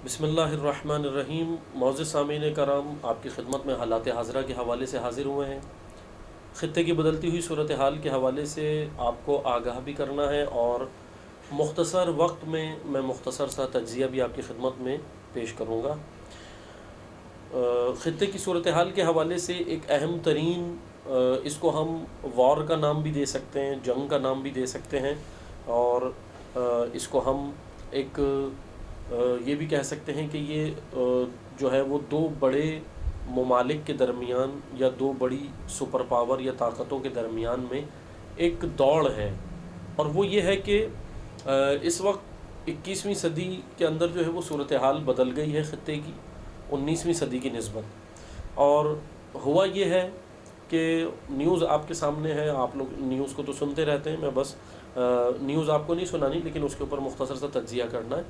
بسم اللہ الرحمن الرحیم۔ معزز سامعین کرام، آپ کی خدمت میں حالات حاضرہ کے حوالے سے حاضر ہوئے ہیں۔ خطے کی بدلتی ہوئی صورتحال کے حوالے سے آپ کو آگاہ بھی کرنا ہے، اور مختصر وقت میں مختصر سا تجزیہ بھی آپ کی خدمت میں پیش کروں گا۔ خطے کی صورتحال کے حوالے سے ایک اہم ترین، اس کو ہم وار کا نام بھی دے سکتے ہیں، جنگ کا نام بھی دے سکتے ہیں، اور اس کو ہم ایک یہ بھی کہہ سکتے ہیں کہ یہ جو ہے وہ دو بڑے ممالک کے درمیان یا دو بڑی سپر پاور یا طاقتوں کے درمیان میں ایک دوڑ ہے۔ اور وہ یہ ہے کہ اس وقت 21ویں صدی کے اندر جو ہے وہ صورتحال بدل گئی ہے خطے کی 19ویں صدی کی نسبت۔ اور ہوا یہ ہے کہ نیوز آپ کے سامنے ہے، آپ لوگ نیوز کو تو سنتے رہتے ہیں، میں بس نیوز آپ کو نہیں سنانی لیکن اس کے اوپر مختصر سا تجزیہ کرنا ہے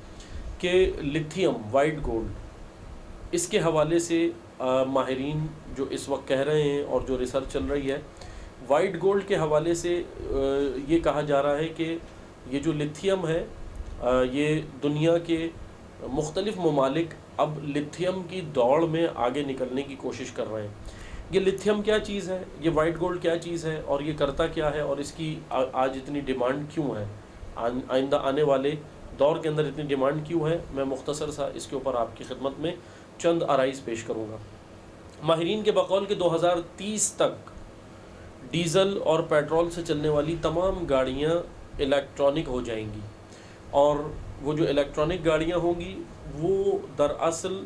کہ لتھیم وائٹ گولڈ، اس کے حوالے سے ماہرین جو اس وقت کہہ رہے ہیں اور جو ریسرچ چل رہی ہے، وائٹ گولڈ کے حوالے سے یہ کہا جا رہا ہے کہ یہ جو لتھیم ہے، یہ دنیا کے مختلف ممالک اب لتھیم کی دوڑ میں آگے نکلنے کی کوشش کر رہے ہیں۔ یہ لتھیم کیا چیز ہے، یہ وائٹ گولڈ کیا چیز ہے، اور یہ کرتا کیا ہے، اور اس کی آج اتنی ڈیمانڈ کیوں ہے، آئندہ آنے والے دور کے اندر اتنی ڈیمانڈ کیوں ہے، میں مختصر سا اس کے اوپر آپ کی خدمت میں چند آرائز پیش کروں گا۔ ماہرین کے بقول کہ 2030 تک ڈیزل اور پیٹرول سے چلنے والی تمام گاڑیاں الیکٹرانک ہو جائیں گی، اور وہ جو الیکٹرانک گاڑیاں ہوں گی وہ دراصل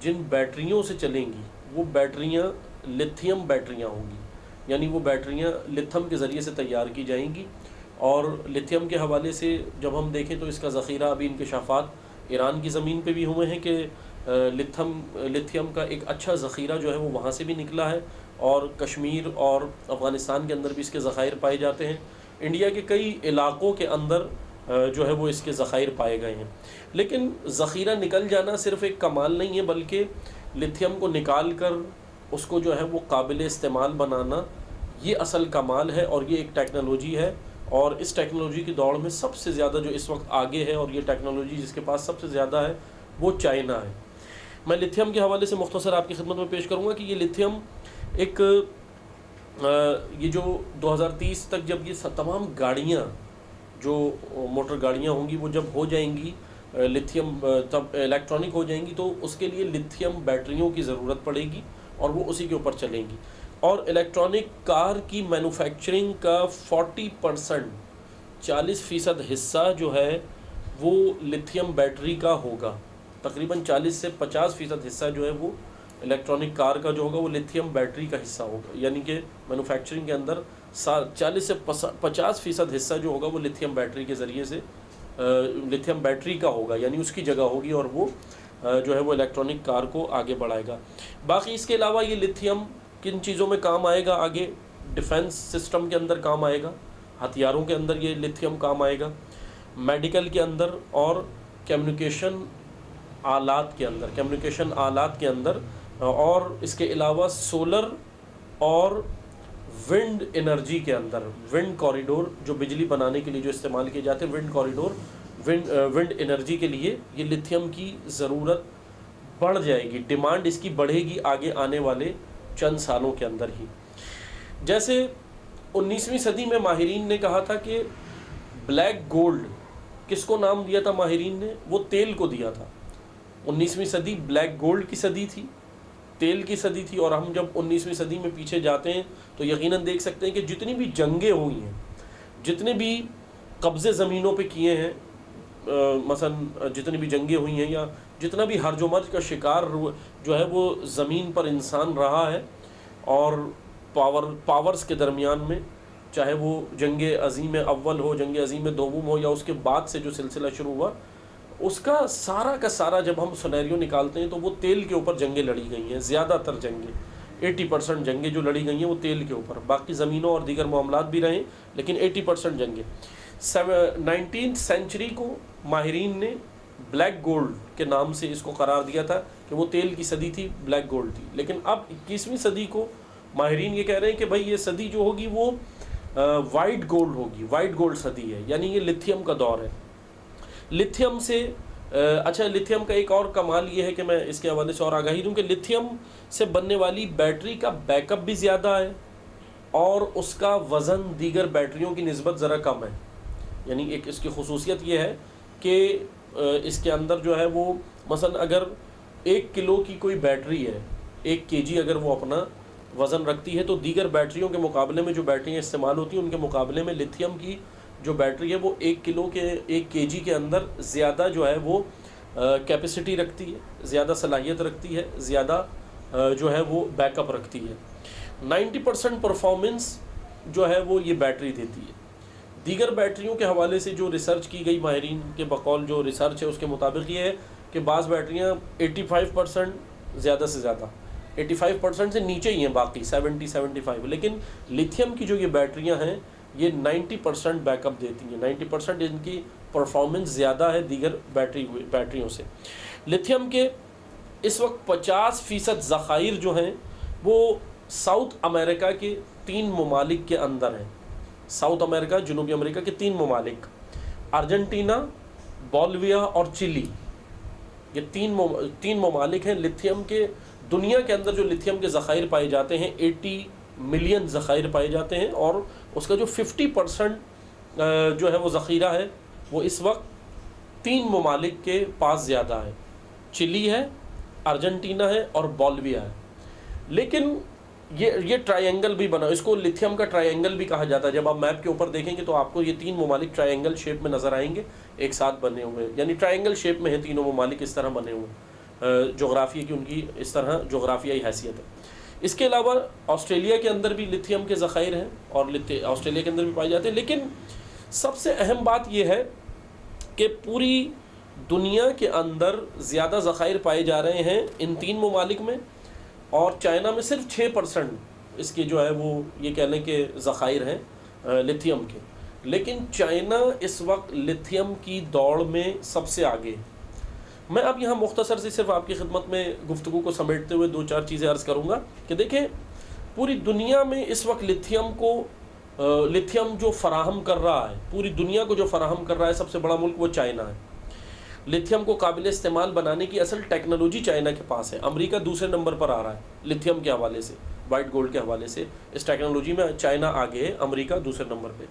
جن بیٹریوں سے چلیں گی وہ بیٹریاں لتھیم بیٹریاں ہوں گی، یعنی وہ بیٹریاں لتھیم کے ذریعے سے تیار کی جائیں گی۔ اور لتھیم کے حوالے سے جب ہم دیکھیں تو اس کا ذخیرہ ابھی انکشافات ایران کی زمین پہ بھی ہوئے ہیں کہ لتھیم کا ایک اچھا ذخیرہ جو ہے وہ وہاں سے بھی نکلا ہے، اور کشمیر اور افغانستان کے اندر بھی اس کے ذخائر پائے جاتے ہیں۔ انڈیا کے کئی علاقوں کے اندر جو ہے وہ اس کے ذخائر پائے گئے ہیں۔ لیکن ذخیرہ نکل جانا صرف ایک کمال نہیں ہے، بلکہ لتھیم کو نکال کر اس کو جو ہے وہ قابل استعمال بنانا، یہ اصل کمال ہے، اور یہ ایک ٹیکنالوجی ہے۔ اور اس ٹیکنالوجی کی دوڑ میں سب سے زیادہ جو اس وقت آگے ہے، اور یہ ٹیکنالوجی جس کے پاس سب سے زیادہ ہے وہ چائنا ہے۔ میں لتھیم کے حوالے سے مختصر آپ کی خدمت میں پیش کروں گا کہ یہ لتھیم ایک یہ جو 2030 تک جب یہ تمام گاڑیاں جو موٹر گاڑیاں ہوں گی وہ جب ہو جائیں گی لتھیم، تب الیکٹرانک ہو جائیں گی، تو اس کے لیے لتھیم بیٹریوں کی ضرورت پڑے گی اور وہ اسی کے اوپر چلیں گی۔ اور الیکٹرانک کار کی مینوفیکچرنگ کا 40% حصہ جو ہے وہ لتھیم بیٹری کا ہوگا، تقریباً 40 سے 50% حصہ جو ہے وہ الیکٹرانک کار کا جو ہوگا وہ لتھیم بیٹری کا حصہ ہوگا، یعنی کہ مینوفیکچرنگ کے اندر 40 سے 50% حصہ جو ہوگا وہ لتھیم بیٹری کے ذریعے سے لتھیم بیٹری کا ہوگا، یعنی اس کی جگہ ہوگی، اور وہ جو ہے وہ الیکٹرانک کار کو آگے بڑھائے گا۔ باقی اس کے علاوہ یہ لتھیم کن چیزوں میں کام آئے گا، آگے ڈیفنس سسٹم کے اندر کام آئے گا، ہتھیاروں کے اندر یہ لتھیم کام آئے گا، میڈیکل کے اندر، اور کمیونیکیشن آلات کے اندر، اور اس کے علاوہ سولر اور ونڈ انرجی کے اندر، ونڈ کوریڈور جو بجلی بنانے کے لیے جو استعمال کیے جاتے ہیں، ونڈ کوریڈور، ونڈ انرجی کے لیے یہ لتھیم کی ضرورت بڑھ جائے گی، ڈیمانڈ اس کی بڑھے گی آگے آنے والے چند سالوں کے اندر ہی۔ جیسے 19ویں صدی میں ماہرین نے کہا تھا کہ بلیک گولڈ، کس کو نام دیا تھا ماہرین نے؟ وہ تیل کو دیا تھا۔ 19ویں صدی بلیک گولڈ کی صدی تھی، تیل کی صدی تھی، اور ہم جب 19ویں صدی میں پیچھے جاتے ہیں تو یقیناً دیکھ سکتے ہیں کہ جتنی بھی جنگیں ہوئی ہیں، جتنے بھی قبضے زمینوں پہ کیے ہیں، مثلا جتنی بھی جنگیں ہوئی ہیں، یا جتنا بھی ہرج و مرج کا شکار جو ہے وہ زمین پر انسان رہا ہے، اور پاورز کے درمیان میں، چاہے وہ جنگ عظیم اول ہو، جنگ عظیم دوم ہو، یا اس کے بعد سے جو سلسلہ شروع ہوا، اس کا سارا جب ہم سینیریو نکالتے ہیں تو وہ تیل کے اوپر جنگیں لڑی گئی ہیں۔ زیادہ تر جنگیں، 80% جنگیں جو لڑی گئی ہیں وہ تیل کے اوپر، باقی زمینوں اور دیگر معاملات بھی رہیں، لیکن 80% جنگیں۔ 19th سینچری کو ماہرین نے بلیک گولڈ کے نام سے اس کو قرار دیا تھا کہ وہ تیل کی صدی تھی، بلیک گولڈ تھی۔ لیکن اب 21ویں صدی کو ماہرین یہ کہہ رہے ہیں کہ بھائی یہ صدی جو ہوگی وہ وائٹ گولڈ ہوگی، وائٹ گولڈ صدی ہے، یعنی یہ لتھیم کا دور ہے۔ لتھیم سے اچھا لیتھیم کا ایک اور کمال یہ ہے کہ میں اس کے حوالے سے اور آگاہی دوں کہ لیتھیم سے بننے والی بیٹری کا بیک اپ بھی زیادہ ہے اور اس کا وزن دیگر بیٹریوں کی نسبت ذرا کم ہے. یعنی ایک اس کی خصوصیت یہ ہے کہ اس کے اندر جو ہے وہ مثلا اگر 1 کلو کی کوئی بیٹری ہے، 1 kg اگر وہ اپنا وزن رکھتی ہے، تو دیگر بیٹریوں کے مقابلے میں جو بیٹریاں استعمال ہوتی ہیں ان کے مقابلے میں لیتھیم کی جو بیٹری ہے وہ 1 کلو کے 1 kg کے اندر زیادہ جو ہے وہ کیپیسٹی رکھتی ہے، زیادہ صلاحیت رکھتی ہے، زیادہ جو ہے وہ بیک اپ رکھتی ہے. 90% پرفارمنس جو ہے وہ یہ بیٹری دیتی ہے. دیگر بیٹریوں کے حوالے سے جو ریسرچ کی گئی ماہرین کے بقول جو ریسرچ ہے اس کے مطابق یہ ہے کہ بعض بیٹریاں 85% زیادہ سے زیادہ 85% سے نیچے ہی ہیں، باقی 70-75، لیکن لیتھیم کی جو یہ بیٹریاں ہیں یہ 90% بیک اپ دیتی ہیں. 90% ان کی پرفارمنس زیادہ ہے دیگر بیٹریوں سے. لیتھیم کے اس وقت 50% ذخائر جو ہیں وہ ساؤتھ امریکہ کے 3 ممالک کے اندر ہیں. ساؤتھ امریکہ، جنوبی امریکہ کے 3 ممالک، ارجنٹینا، بولیویا اور چلی، یہ 3 ممالک ہیں لیتھیم کے. دنیا کے اندر جو لیتھیم کے ذخائر پائے جاتے ہیں 80 ملین ذخائر پائے جاتے ہیں، اور اس کا جو 50% جو ہے وہ ذخیرہ ہے وہ اس وقت 3 ممالک کے پاس زیادہ ہے. چلی ہے، ارجنٹینا ہے اور بولیویا ہے. لیکن یہ ٹرائنگل بھی بنا، اس کو لیتھیم کا ٹرائنگل بھی کہا جاتا ہے. جب آپ میپ کے اوپر دیکھیں گے تو آپ کو یہ 3 ممالک ٹرائنگل شیپ میں نظر آئیں گے، ایک ساتھ بنے ہوئے، یعنی ٹرائنگل شیپ میں ہیں تینوں ممالک، اس طرح بنے ہوئے. جغرافیہ کی ان کی اس طرح جغرافیائی حیثیت ہے. اس کے علاوہ آسٹریلیا کے اندر بھی لیتھیم کے ذخائر ہیں اور آسٹریلیا کے اندر بھی پائے جاتے ہیں. لیکن سب سے اہم بات یہ ہے کہ پوری دنیا کے اندر زیادہ ذخائر پائے جا رہے ہیں ان 3 ممالک میں، اور چائنا میں صرف 6% اس کے جو ہے وہ یہ کہہ لیں کہ ذخائر ہیں لیتھیم کے. لیکن چائنا اس وقت لیتھیم کی دوڑ میں سب سے آگے. میں اب یہاں مختصر سے صرف آپ کی خدمت میں گفتگو کو سمیٹتے ہوئے 2-4 چیزیں عرض کروں گا کہ دیکھیں پوری دنیا میں اس وقت لیتھیم جو فراہم کر رہا ہے، پوری دنیا کو جو فراہم کر رہا ہے سب سے بڑا ملک وہ چائنا ہے. لیتھیم کو قابل استعمال بنانے کی اصل ٹیکنالوجی چائنا کے پاس ہے. امریکہ دوسرے نمبر پر آ رہا ہے لیتھیم کے حوالے سے، وائٹ گولڈ کے حوالے سے. اس ٹیکنالوجی میں چائنا آگے ہے، امریکہ دوسرے نمبر پہ.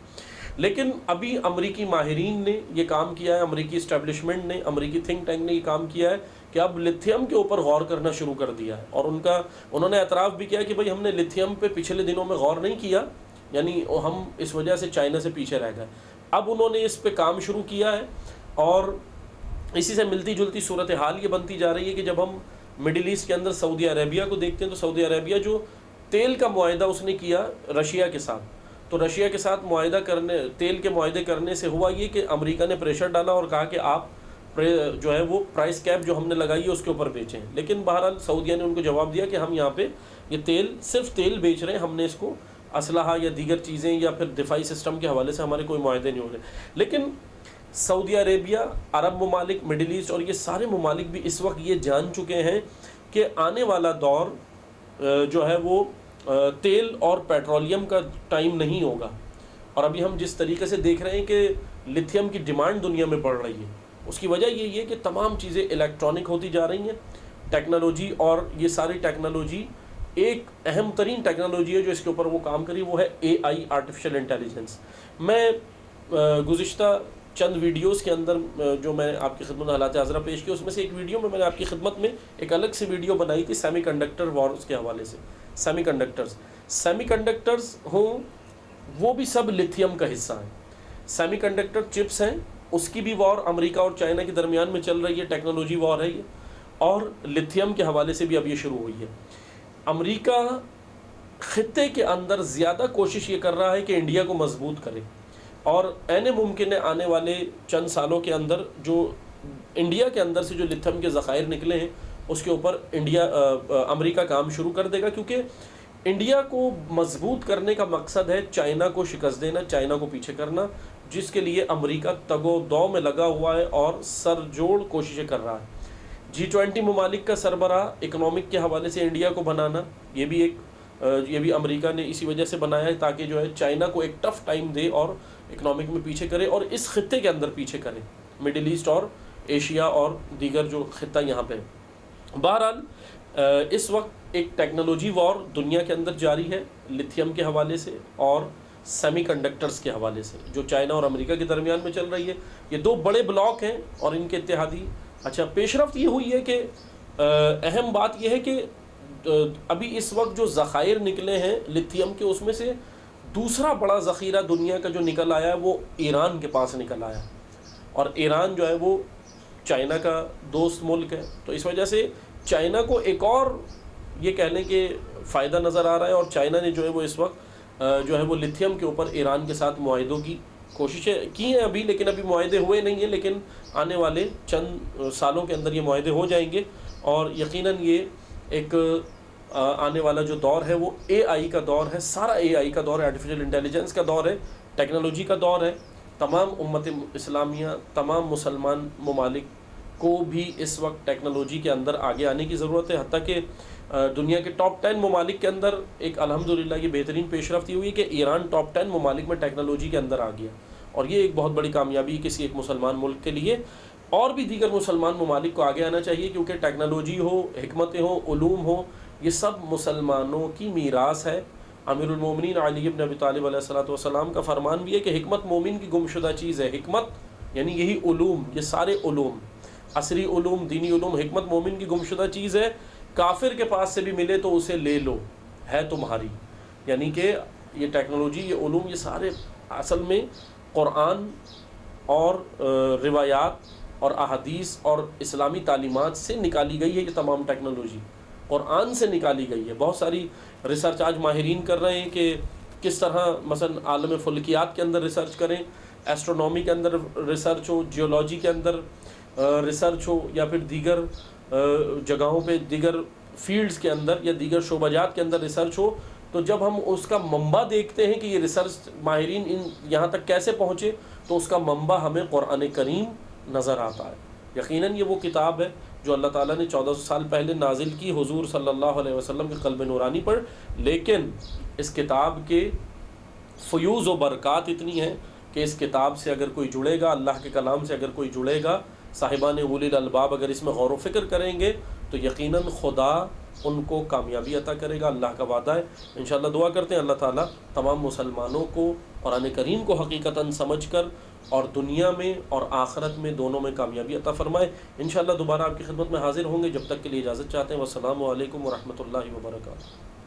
لیکن ابھی امریکی ماہرین نے یہ کام کیا ہے، امریکی اسٹیبلشمنٹ نے، امریکی تھنک ٹینک نے یہ کام کیا ہے کہ اب لیتھیم کے اوپر غور کرنا شروع کر دیا ہے. اور انہوں نے اعتراف بھی کیا کہ بھائی ہم نے لیتھیم پہ پچھلے دنوں میں غور نہیں کیا، یعنی ہم اس وجہ سے چائنا سے پیچھے رہ گئے. اب انہوں نے اس پہ کام شروع کیا ہے، اور اسی سے ملتی جلتی صورتحال یہ بنتی جا رہی ہے کہ جب ہم مڈل ایسٹ کے اندر سعودی عربیہ کو دیکھتے ہیں تو سعودی عربیہ جو تیل کا معاہدہ اس نے کیا رشیا کے ساتھ، تو رشیا کے ساتھ تیل کے معاہدے کرنے سے ہوا یہ کہ امریکہ نے پریشر ڈالا اور کہا کہ آپ جو ہے وہ پرائس کیپ جو ہم نے لگائی ہے اس کے اوپر بیچیں. لیکن بہرحال سعودیہ نے ان کو جواب دیا کہ ہم یہاں پہ یہ صرف تیل بیچ رہے ہیں، ہم نے اس کو اسلحہ یا دیگر چیزیں یا پھر دفاعی سسٹم کے حوالے سے ہمارے کوئی معاہدے نہیں ہو رہے. لیکن سعودی عربیہ، عرب ممالک، مڈل ایسٹ اور یہ سارے ممالک بھی اس وقت یہ جان چکے ہیں کہ آنے والا دور جو ہے وہ تیل اور پیٹرولیم کا ٹائم نہیں ہوگا. اور ابھی ہم جس طریقے سے دیکھ رہے ہیں کہ لیتھیم کی ڈیمانڈ دنیا میں بڑھ رہی ہے، اس کی وجہ یہ ہے کہ تمام چیزیں الیکٹرانک ہوتی جا رہی ہیں. ٹیکنالوجی، اور یہ ساری ٹیکنالوجی، ایک اہم ترین ٹیکنالوجی ہے جو اس کے اوپر وہ کام کری، وہ ہے AI، آرٹیفیشل انٹیلیجنس. میں گزشتہ چند ویڈیوز کے اندر جو میں آپ کی خدمت میں حالات حاضرہ پیش کی، اس میں سے ایک ویڈیو میں نے آپ کی خدمت میں ایک الگ سے ویڈیو بنائی تھی سیمی کنڈکٹر وارز کے حوالے سے. سیمی کنڈکٹرز ہوں وہ بھی سب لیتھیم کا حصہ ہیں. سیمی کنڈکٹر چپس ہیں، اس کی بھی وار امریکہ اور چائنا کے درمیان میں چل رہی ہے، ٹیکنالوجی وار ہے یہ، اور لیتھیم کے حوالے سے بھی اب یہ شروع ہوئی ہے. امریکہ خطے کے اندر زیادہ کوشش یہ کر رہا ہے کہ انڈیا کو مضبوط کرے، اور عین ممکن ہے آنے والے چند سالوں کے اندر جو انڈیا کے اندر سے جو لیتھیم کے ذخائر نکلے ہیں اس کے اوپر امریکہ کام شروع کر دے گا. کیونکہ انڈیا کو مضبوط کرنے کا مقصد ہے چائنا کو شکست دینا، چائنا کو پیچھے کرنا، جس کے لیے امریکہ تگ و دو میں لگا ہوا ہے اور سر جوڑ کوششیں کر رہا ہے. G20 ممالک کا سربراہ اکنامک کے حوالے سے انڈیا کو بنانا، یہ بھی امریکہ نے اسی وجہ سے بنایا ہے تاکہ جو ہے چائنا کو ایک ٹف ٹائم دے اور اکنامک میں پیچھے کرے اور اس خطے کے اندر پیچھے کرے، مڈل ایسٹ اور ایشیا اور دیگر جو خطہ یہاں پہ ہے۔ بہرحال اس وقت ایک ٹیکنالوجی وار دنیا کے اندر جاری ہے لتھیم کے حوالے سے اور سیمی کنڈکٹرز کے حوالے سے، جو چائنا اور امریکہ کے درمیان میں چل رہی ہے۔ یہ دو بڑے بلاک ہیں اور ان کے اتحادی اچھا پیش رفت یہ ہوئی ہے کہ اہم بات یہ ہے کہ ابھی اس وقت جو ذخائر نکلے ہیں لتھیم کے، اس میں سے دوسرا بڑا ذخیرہ دنیا کا جو نکل آیا ہے وہ ایران کے پاس نکل آیا، اور ایران جو ہے وہ چائنا کا دوست ملک ہے، تو اس وجہ سے چائنا کو ایک اور یہ کہہ لیں کہ فائدہ نظر آ رہا ہے، اور چائنا نے جو ہے وہ اس وقت جو ہے وہ لتھیم کے اوپر ایران کے ساتھ معاہدوں کی کوششیں کی ہیں ابھی، لیکن ابھی معاہدے ہوئے نہیں ہیں، لیکن آنے والے چند سالوں کے اندر یہ معاہدے ہو جائیں گے، اور یقیناً یہ ایک آنے والا جو دور ہے وہ اے آئی کا دور ہے، سارا اے آئی کا دور ہے، آرٹیفیشل انٹیلیجنس کا دور ہے، ٹیکنالوجی کا دور ہے۔ تمام امت اسلامیہ، تمام مسلمان ممالک کو بھی اس وقت ٹیکنالوجی کے اندر آگے آنے کی ضرورت ہے، حتیٰ کہ دنیا کے ٹاپ 10 ممالک کے اندر ایک الحمدللہ یہ بہترین پیش رفت ہوئی کہ ایران ٹاپ 10 ممالک میں ٹیکنالوجی کے اندر آ گیا، اور یہ ایک بہت بڑی کامیابی کسی ایک مسلمان ملک کے لیے، اور بھی دیگر مسلمان ممالک کو آگے آنا چاہیے، کیونکہ ٹیکنالوجی ہو، حکمتیں ہوں، علوم ہوں، یہ سب مسلمانوں کی میراث ہے۔ امیر المومنین علی بن ابی طالب علیہ الصلوۃ والسلام کا فرمان بھی ہے کہ حکمت مومن کی گمشدہ چیز ہے۔ حکمت یعنی یہی علوم، یہ سارے علوم، عصری علوم، دینی علوم، حکمت مومن کی گمشدہ چیز ہے، کافر کے پاس سے بھی ملے تو اسے لے لو، ہے تمہاری۔ یعنی کہ یہ ٹیکنالوجی، یہ علوم، یہ سارے اصل میں قرآن اور روایات اور احادیث اور اسلامی تعلیمات سے نکالی گئی ہے۔ یہ تمام ٹیکنالوجی قرآن سے نکالی گئی ہے۔ بہت ساری ریسرچ آج ماہرین کر رہے ہیں کہ کس طرح مثلا عالم فلکیات کے اندر ریسرچ کریں، ایسٹرونومی کے اندر ریسرچ ہو، جیولوجی کے اندر ریسرچ ہو، یا پھر دیگر جگہوں پہ دیگر فیلڈز کے اندر یا دیگر شعبہ جات کے اندر ریسرچ ہو، تو جب ہم اس کا منبع دیکھتے ہیں کہ یہ ریسرچ ماہرین یہاں تک کیسے پہنچے، تو اس کا منبع ہمیں قرآن کریم نظر آتا ہے۔ یقیناً یہ وہ کتاب ہے جو اللہ تعالیٰ نے 1400 سال پہلے نازل کی حضور صلی اللہ علیہ وسلم کے قلب نورانی پر، لیکن اس کتاب کے فیوز و برکات اتنی ہیں کہ اس کتاب سے اگر کوئی جڑے گا، اللہ کے کلام سے اگر کوئی جڑے گا، صاحبان اولی الالباب اگر اس میں غور و فکر کریں گے، تو یقیناً خدا ان کو کامیابی عطا کرے گا، اللہ کا وعدہ ہے۔ انشاءاللہ دعا کرتے ہیں اللہ تعالیٰ تمام مسلمانوں کو قرآن کریم کو حقیقتاً سمجھ کر اور دنیا میں اور آخرت میں دونوں میں کامیابی عطا فرمائے۔ انشاءاللہ دوبارہ آپ کی خدمت میں حاضر ہوں گے، جب تک کے لیے اجازت چاہتے ہیں۔ والسلام علیکم ورحمۃ اللہ وبرکاتہ۔